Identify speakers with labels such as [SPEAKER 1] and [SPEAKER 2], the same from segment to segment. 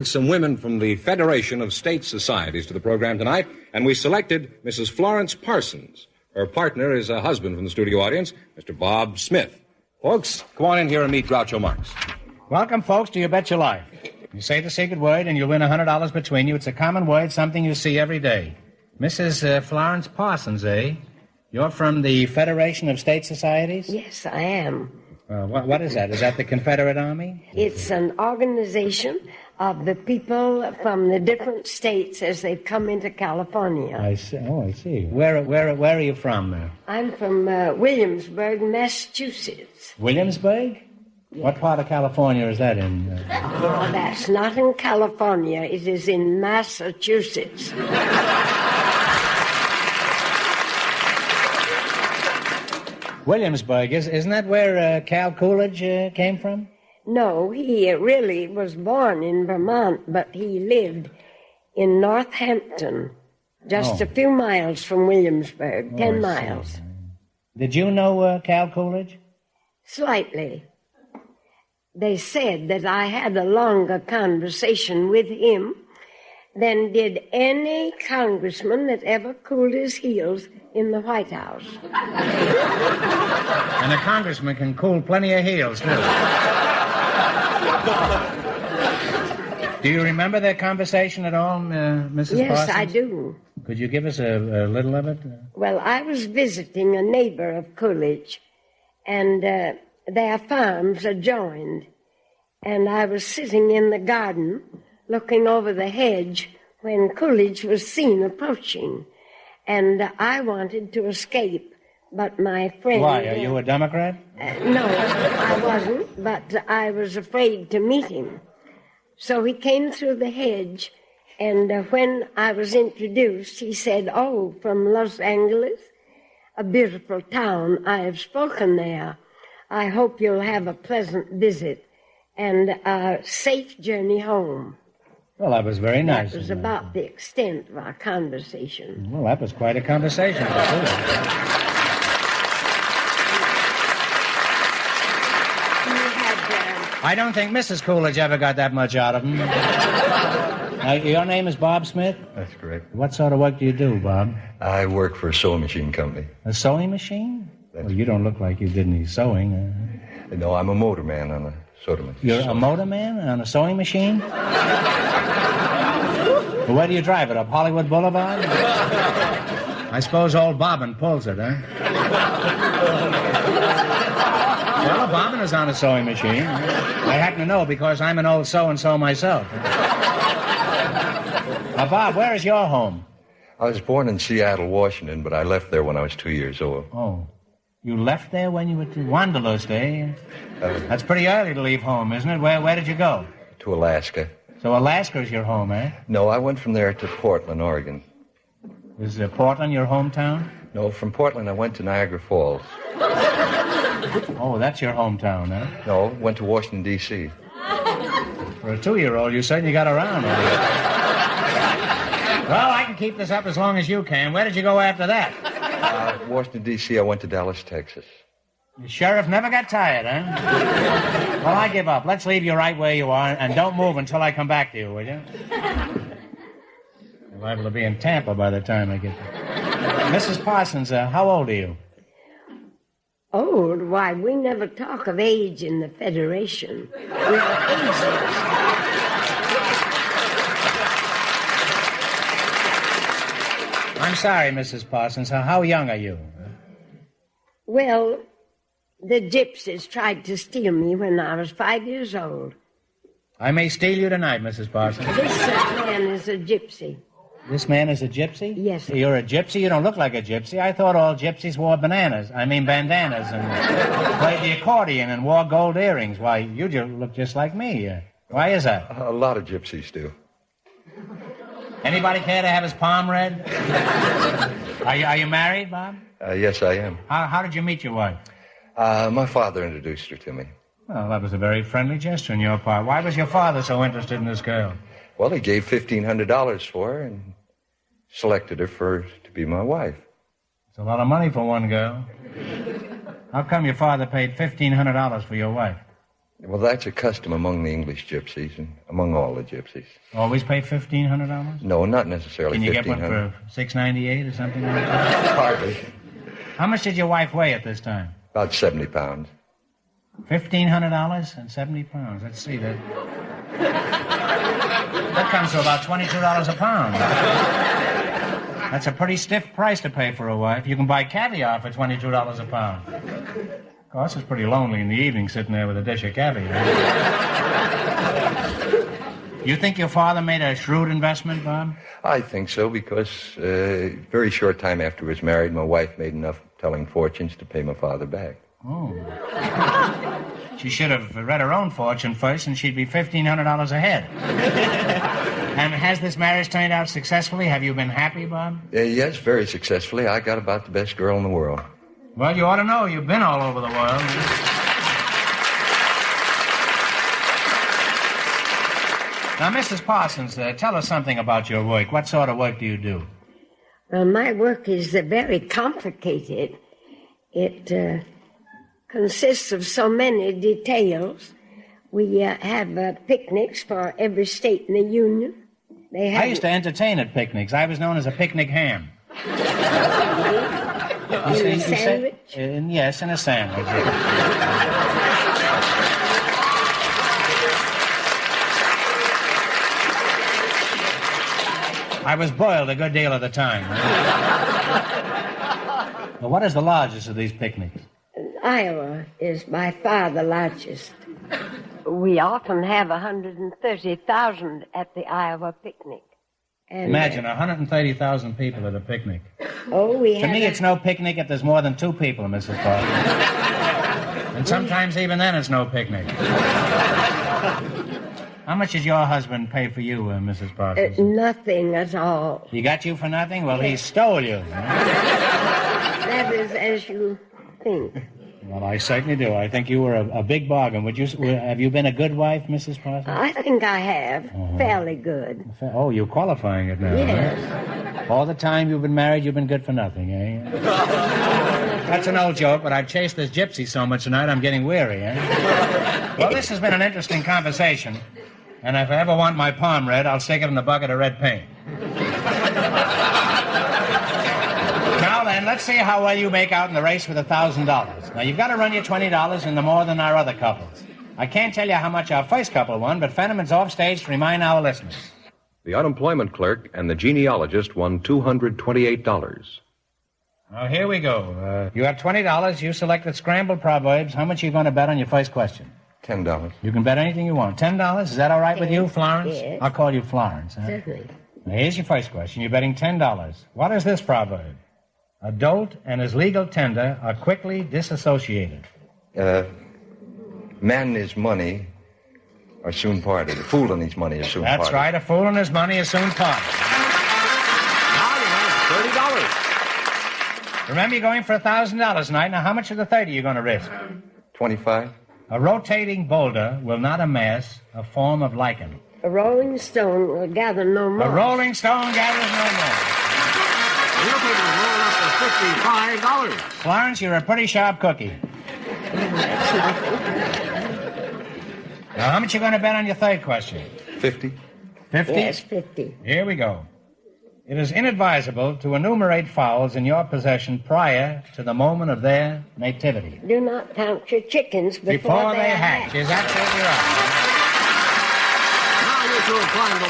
[SPEAKER 1] Some women from the Federation of State Societies to the program tonight, and we selected Mrs. Florence Parsons. Her partner is a husband from the studio audience, Mr. Bob Smith. Folks, come on in here and meet Groucho Marx.
[SPEAKER 2] Welcome, folks, to You Bet Your Life. You say the secret word and you'll win $100 between you. It's a common word, something you see every day. Mrs. Florence Parsons, eh? You're from the Federation of State Societies?
[SPEAKER 3] Yes, I am.
[SPEAKER 2] What is that? Is that the Confederate Army?
[SPEAKER 3] It's an organization of the people from the different states as they've come into California.
[SPEAKER 2] I see. Oh, I see. Where are you from?
[SPEAKER 3] I'm from Williamsburg, Massachusetts.
[SPEAKER 2] Williamsburg? Yes. What part of California is that in?
[SPEAKER 3] Oh, that's not in California. It is in Massachusetts.
[SPEAKER 2] Williamsburg, isn't that where Cal Coolidge came from?
[SPEAKER 3] No, he really was born in Vermont, but he lived in Northampton, just a few miles from Williamsburg, 10 miles.
[SPEAKER 2] Did you know Cal Coolidge?
[SPEAKER 3] Slightly. They said that I had a longer conversation with him than did any congressman that ever cooled his heels in the White House.
[SPEAKER 2] And a congressman can cool plenty of heels, too. Do you remember that conversation at all, Mrs.
[SPEAKER 3] Yes,
[SPEAKER 2] Parsons?
[SPEAKER 3] I do.
[SPEAKER 2] Could you give us a little of it?
[SPEAKER 3] Well, I was visiting a neighbor of Coolidge, and their farms adjoined. And I was sitting in the garden looking over the hedge when Coolidge was seen approaching. And I wanted to escape, but my friend...
[SPEAKER 2] Why, are you a Democrat?
[SPEAKER 3] No, I wasn't, but I was afraid to meet him. So he came through the hedge, and when I was introduced, he said, "Oh, from Los Angeles, a beautiful town. I have spoken there. I hope you'll have a pleasant visit and a safe journey home."
[SPEAKER 2] Well, that was very nice.
[SPEAKER 3] That was about the extent of our conversation.
[SPEAKER 2] Well, that was quite a conversation. I don't think Mrs. Coolidge ever got that much out of him. Your name is Bob Smith?
[SPEAKER 4] That's correct.
[SPEAKER 2] What sort of work do you do, Bob?
[SPEAKER 4] I work for a sewing machine company.
[SPEAKER 2] A sewing machine? Well, you don't look like you did any sewing.
[SPEAKER 4] No, I'm a motorman on a sewing machine.
[SPEAKER 2] You're a motorman on a sewing machine? Well, where do you drive it, up Hollywood Boulevard? I suppose old Bobbin pulls it, huh? Well, Bobbin is on a sewing machine. I happen to know because I'm an old so-and-so myself. Bob, where is your home?
[SPEAKER 4] I was born in Seattle, Washington, but I left there when I was 2 years old.
[SPEAKER 2] Oh. You left there when you were Wanderlust, eh? That's pretty early to leave home, isn't it? Where did you go?
[SPEAKER 4] To Alaska.
[SPEAKER 2] So Alaska's your home, eh?
[SPEAKER 4] No, I went from there to Portland, Oregon.
[SPEAKER 2] Is Portland your hometown?
[SPEAKER 4] No, from Portland I went to Niagara Falls.
[SPEAKER 2] Oh, that's your hometown, eh?
[SPEAKER 4] No, went to Washington, D.C.
[SPEAKER 2] For a 2-year-old, you certainly got around. Well, I can keep this up as long as you can. Where did you go after that?
[SPEAKER 4] Washington, D.C., I went to Dallas, Texas.
[SPEAKER 2] The sheriff never got tired, huh? Well, I give up. Let's leave you right where you are, and don't move until I come back to you, will you? You're liable to be in Tampa by the time I get there. Mrs. Parsons, how old are you?
[SPEAKER 3] Old? Why, we never talk of age in the Federation. We're ageless.
[SPEAKER 2] I'm sorry, Mrs. Parsons. How young are you?
[SPEAKER 3] Well, the gypsies tried to steal me when I was 5 years old.
[SPEAKER 2] I may steal you tonight, Mrs. Parsons.
[SPEAKER 3] This man is a gypsy.
[SPEAKER 2] This man is a gypsy?
[SPEAKER 3] Yes, sir.
[SPEAKER 2] You're a gypsy? You don't look like a gypsy. I thought all gypsies wore bandanas and played the accordion and wore gold earrings. Why, you look just like me. Why is that?
[SPEAKER 4] A lot of gypsies do.
[SPEAKER 2] Anybody care to have his palm read? Are you married, Bob?
[SPEAKER 4] Yes, I am.
[SPEAKER 2] How did you meet your wife?
[SPEAKER 4] My father introduced her to me.
[SPEAKER 2] Well, that was a very friendly gesture on your part. Why was your father so interested in this girl?
[SPEAKER 4] Well, he gave $1,500 for her and selected her to be my wife.
[SPEAKER 2] It's a lot of money for one girl. How come your father paid $1,500 for your wife?
[SPEAKER 4] Well, that's a custom among the English gypsies and among all the gypsies.
[SPEAKER 2] Always pay $1,500?
[SPEAKER 4] No, not necessarily.
[SPEAKER 2] Can you get one for $698 or something like that?
[SPEAKER 4] Hardly.
[SPEAKER 2] How much did your wife weigh at this time?
[SPEAKER 4] About 70 pounds.
[SPEAKER 2] $1,500 and 70 pounds. Let's see that. That comes to about $22 a pound. That's a pretty stiff price to pay for a wife. You can buy caviar for $22 a pound. Of course, it's pretty lonely in the evening sitting there with a dish of caviar. You think your father made a shrewd investment, Bob?
[SPEAKER 4] I think so, because very short time after he was married, my wife made enough telling fortunes to pay my father back.
[SPEAKER 2] Oh. She should have read her own fortune first, and she'd be $1,500 ahead. And has this marriage turned out successfully? Have you been happy, Bob?
[SPEAKER 4] Yes, very successfully. I got about the best girl in the world.
[SPEAKER 2] Well, you ought to know. You've been all over the world. Now, Mrs. Parsons, tell us something about your work. What sort of work do you do?
[SPEAKER 3] Well, my work is very complicated. It consists of so many details. We have picnics for every state in the Union.
[SPEAKER 2] I used to entertain at picnics. I was known as a picnic ham.
[SPEAKER 3] In a sandwich?
[SPEAKER 2] Yes, in a sandwich. I was boiled a good deal of the time. Well, what is the largest of these picnics?
[SPEAKER 3] Iowa is by far the largest. We often have 130,000 at the Iowa picnic. And,
[SPEAKER 2] imagine 130,000 people at a picnic.
[SPEAKER 3] To
[SPEAKER 2] me, it's no picnic if there's more than 2 people, Mrs. Parker. And sometimes even then it's no picnic. How much did your husband pay for you, Mrs. Parker?
[SPEAKER 3] Nothing at all.
[SPEAKER 2] He got you for nothing? Well, he stole you.
[SPEAKER 3] That is as you think.
[SPEAKER 2] Well, I certainly do. I think you were a big bargain. Have you been a good wife, Mrs. Parsons?
[SPEAKER 3] I think I have. Fairly good.
[SPEAKER 2] Oh, you're qualifying it now.
[SPEAKER 3] Yes.
[SPEAKER 2] Huh? All the time you've been married, you've been good for nothing, eh? That's an old joke, but I've chased this gypsy so much tonight, I'm getting weary, eh? Well, this has been an interesting conversation, and if I ever want my palm red, I'll stick it in a bucket of red paint. Now then, let's see how well you make out in the race with $1,000. Now, you've got to run your $20 into more than our other couples. I can't tell you how much our first couple won, but Fenneman's off stage to remind our listeners.
[SPEAKER 1] The unemployment clerk and the genealogist won $228.
[SPEAKER 2] Now, here we go. You have $20. You selected Scrambled Proverbs. How much are you going to bet on your first question?
[SPEAKER 4] $10.
[SPEAKER 2] You can bet anything you want. $10? Is that all right with you, Florence?
[SPEAKER 3] Yes.
[SPEAKER 2] I'll call you Florence. Huh?
[SPEAKER 3] Certainly.
[SPEAKER 2] Now, here's your first question. You're betting $10. What is this proverb? A dolt and his legal tender are quickly disassociated.
[SPEAKER 4] Man and his money are soon parted. A fool and his money is soon parted.
[SPEAKER 2] That's right. A fool and his money is soon parted.
[SPEAKER 1] Now you have $30.
[SPEAKER 2] Remember, you're going for $1,000 tonight. Now, how much of the 30 are you going to risk?
[SPEAKER 4] 25.
[SPEAKER 2] A rotating boulder will not amass a form of lichen.
[SPEAKER 3] A rolling stone will gather no more.
[SPEAKER 2] A rolling stone gathers no more.
[SPEAKER 1] We'll take a roll up for $55.
[SPEAKER 2] Florence, you're a pretty sharp cookie. Now, how much you going to bet on your third question?
[SPEAKER 4] 50.
[SPEAKER 2] 50?
[SPEAKER 3] Yes, 50.
[SPEAKER 2] Here we go. It is inadvisable to enumerate fowls in your possession prior to the moment of their nativity.
[SPEAKER 3] Do not count your chickens
[SPEAKER 2] Before they hatch. Is absolutely right.
[SPEAKER 1] Now you two have climbed to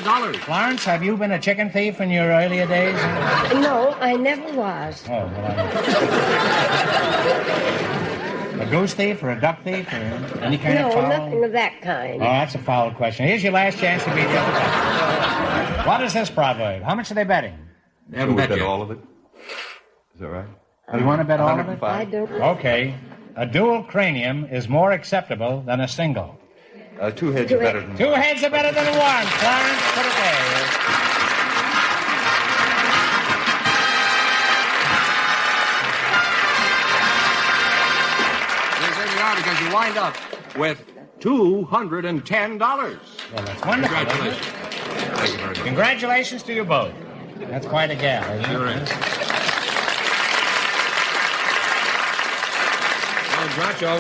[SPEAKER 1] $105.
[SPEAKER 2] Florence, have you been a chicken thief in your earlier days?
[SPEAKER 3] No, I never was.
[SPEAKER 2] Oh, well, a goose thief or a duck thief or any kind of fowl?
[SPEAKER 3] No, nothing of that kind.
[SPEAKER 2] Oh, that's a foul question. Here's your last chance to beat the other guy. What is this proverb? How much are they betting?
[SPEAKER 1] They haven't bet yet.
[SPEAKER 4] all of it. Is that right?
[SPEAKER 2] You want to bet all of it?
[SPEAKER 3] I don't know.
[SPEAKER 2] Okay. A dual cranium is more acceptable than a single.
[SPEAKER 4] 2 heads are better than
[SPEAKER 2] 2
[SPEAKER 4] one.
[SPEAKER 2] heads are better than 1. Clarence, put it there.
[SPEAKER 1] Because you wind up with $210.
[SPEAKER 2] Well, that's wonderful.
[SPEAKER 1] Congratulations. Thank you very much.
[SPEAKER 2] Congratulations to you both. That's quite a gal, isn't it?
[SPEAKER 1] Sure is. Well, Groucho,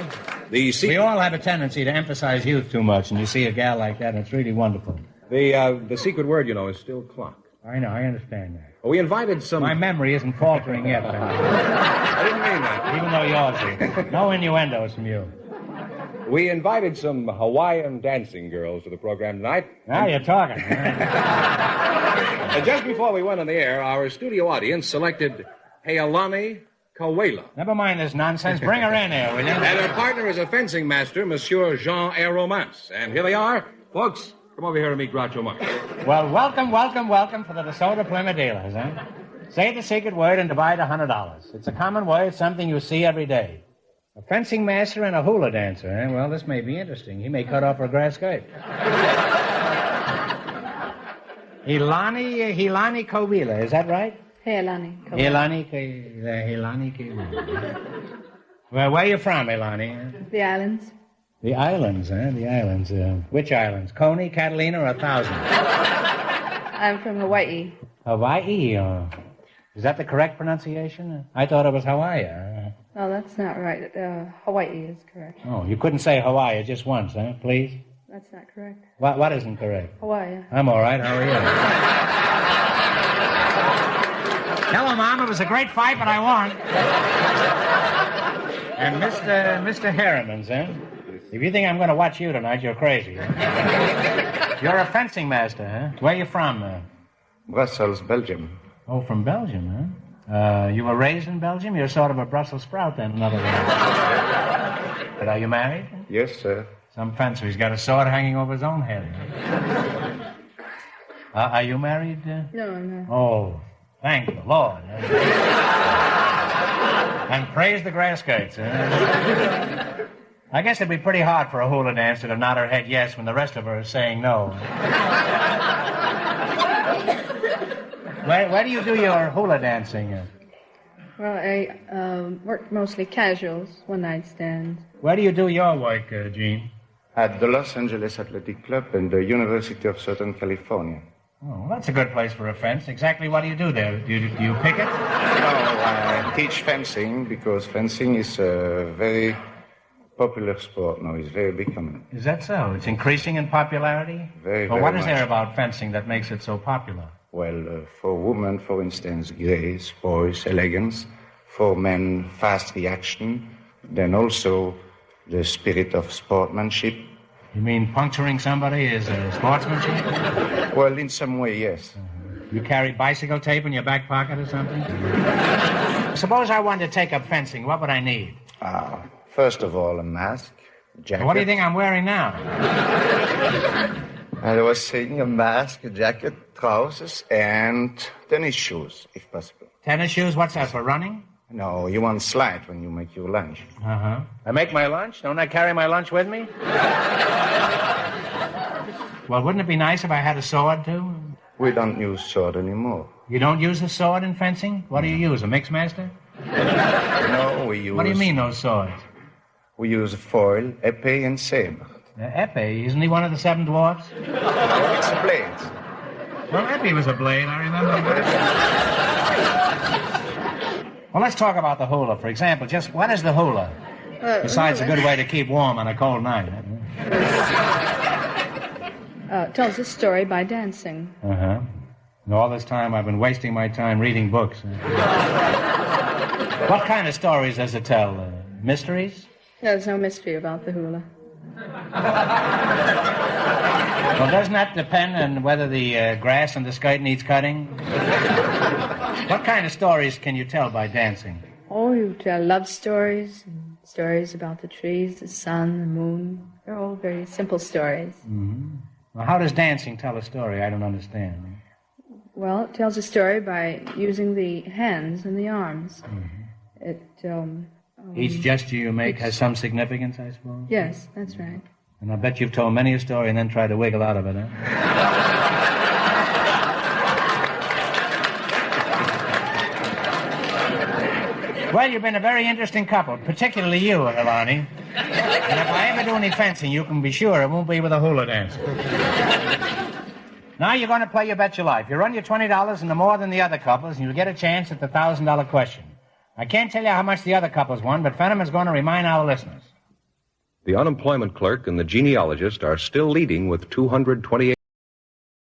[SPEAKER 1] The
[SPEAKER 2] We all have a tendency to emphasize youth too much, and you see a gal like that, and it's really wonderful.
[SPEAKER 1] The secret word, you know, is still clock.
[SPEAKER 2] I know, I understand that.
[SPEAKER 1] We invited some...
[SPEAKER 2] My memory isn't faltering yet, Ben.
[SPEAKER 1] I didn't mean that.
[SPEAKER 2] Even though yours is. No innuendos from you.
[SPEAKER 1] We invited some Hawaiian dancing girls to the program tonight.
[SPEAKER 2] Now you're talking.
[SPEAKER 1] Just before we went on the air, our studio audience selected Healani Kawela.
[SPEAKER 2] Never mind this nonsense. Bring her in here, will you?
[SPEAKER 1] And her partner is a fencing master, Monsieur Jean Aeromance. And here they are. Folks, come over here and meet Groucho Marx.
[SPEAKER 2] Well, welcome for the DeSoto Plymouth dealers, eh? Say the secret word and divide $100. It's a common word, something you see every day. A fencing master and a hula dancer, eh? Well, this may be interesting. He may cut off her grass skirt. Healani Kawela, is that right?
[SPEAKER 5] Healani Kawela.
[SPEAKER 2] Healani Kawela. Well, where are you from, Healani?
[SPEAKER 5] The islands.
[SPEAKER 2] The islands, eh? The islands. Which islands? Coney, Catalina, or 1,000?
[SPEAKER 5] I'm from Hawaii.
[SPEAKER 2] Hawaii? Is that the correct pronunciation? I thought it was Hawaii.
[SPEAKER 5] No, that's not right. Hawaii is correct.
[SPEAKER 2] Oh, you couldn't say Hawaii just once, huh? Please?
[SPEAKER 5] That's not correct.
[SPEAKER 2] What isn't correct?
[SPEAKER 5] Hawaii.
[SPEAKER 2] I'm all right. How are you? Hello, Mom. It was a great fight, but I won. And Mr. Harrimans, eh? If you think I'm going to watch you tonight, you're crazy. You're a fencing master, huh? Where are you from?
[SPEAKER 6] Brussels, Belgium.
[SPEAKER 2] Oh, from Belgium, huh? You were raised in Belgium? You're sort of a Brussels sprout, then, in other words. But are you married?
[SPEAKER 6] Yes, sir.
[SPEAKER 2] Some fencer. He's got a sword hanging over his own head. Are you married?
[SPEAKER 5] No, I'm not.
[SPEAKER 2] Oh, thank the Lord. And praise the grass skirts. I guess it'd be pretty hard for a hula dancer to nod her head yes when the rest of her is saying no. Where do you do your hula dancing?
[SPEAKER 5] Well, I work mostly casuals, one-night stands.
[SPEAKER 2] Where do you do your work, Gene?
[SPEAKER 6] At the Los Angeles Athletic Club and the University of Southern California.
[SPEAKER 2] Oh, well, that's a good place for a fence. Exactly what do you do there? Do you pick it?
[SPEAKER 6] No, I teach fencing because fencing is a very popular sport now. It's very becoming.
[SPEAKER 2] Is that so? It's increasing in popularity?
[SPEAKER 6] Very,
[SPEAKER 2] well,
[SPEAKER 6] very
[SPEAKER 2] what is
[SPEAKER 6] much.
[SPEAKER 2] there about fencing that makes it so popular?
[SPEAKER 6] Well, for women, for instance, grace, poise, elegance. For men, fast reaction. Then also the spirit of sportsmanship.
[SPEAKER 2] You mean puncturing somebody is sportsmanship?
[SPEAKER 6] Well, in some way, yes.
[SPEAKER 2] You carry bicycle tape in your back pocket or something? Suppose I wanted to take up fencing. What would I need?
[SPEAKER 6] First of all, a mask, jacket.
[SPEAKER 2] What do you think I'm wearing now?
[SPEAKER 6] I was saying a mask, a jacket, trousers, and tennis shoes, if possible.
[SPEAKER 2] Tennis shoes? What's that, for running?
[SPEAKER 6] No, you want slide when you make your lunch.
[SPEAKER 2] Uh-huh. I make my lunch? Don't I carry my lunch with me? Well, wouldn't it be nice if I had a sword, too?
[SPEAKER 6] We don't use sword anymore.
[SPEAKER 2] You don't use a sword in fencing? What do you use, a mixmaster?
[SPEAKER 6] No, we use...
[SPEAKER 2] What do you mean, those swords?
[SPEAKER 6] We use foil, épée, and sabre.
[SPEAKER 2] Épée? Isn't he one of the 7 dwarfs?
[SPEAKER 6] No, it's a blade.
[SPEAKER 2] Well, épée was a blade, I remember. Well, let's talk about the hula. For example, just what is the hula? Besides a good way to keep warm on a cold night.
[SPEAKER 5] Tells a story by dancing.
[SPEAKER 2] Uh-huh. And all this time I've been wasting my time reading books. What kind of stories does it tell? Mysteries?
[SPEAKER 5] There's no mystery about the hula.
[SPEAKER 2] Well, doesn't that depend on whether the grass on the skirt needs cutting? What kind of stories can you tell by dancing?
[SPEAKER 5] Oh, you tell love stories, and stories about the trees, the sun, the moon. They're all very simple stories.
[SPEAKER 2] Mm-hmm. Well, how does dancing tell a story? I don't understand.
[SPEAKER 5] Well, it tells a story by using the hands and the arms. Mm-hmm.
[SPEAKER 2] Each gesture you make has some significance, I suppose?
[SPEAKER 5] Yes, that's right.
[SPEAKER 2] And I bet you've told many a story and then tried to wiggle out of it, huh? Well, you've been a very interesting couple, particularly you, Healani. And if I ever do any fencing, you can be sure it won't be with a hula dance. Now you're going to play your Bet Your Life. You run your $20 into more than the other couples, and you'll get a chance at the $1,000 question. I can't tell you how much the other couples won, but Fenneman's going to remind our listeners.
[SPEAKER 1] The unemployment clerk and the genealogist are still leading with 228.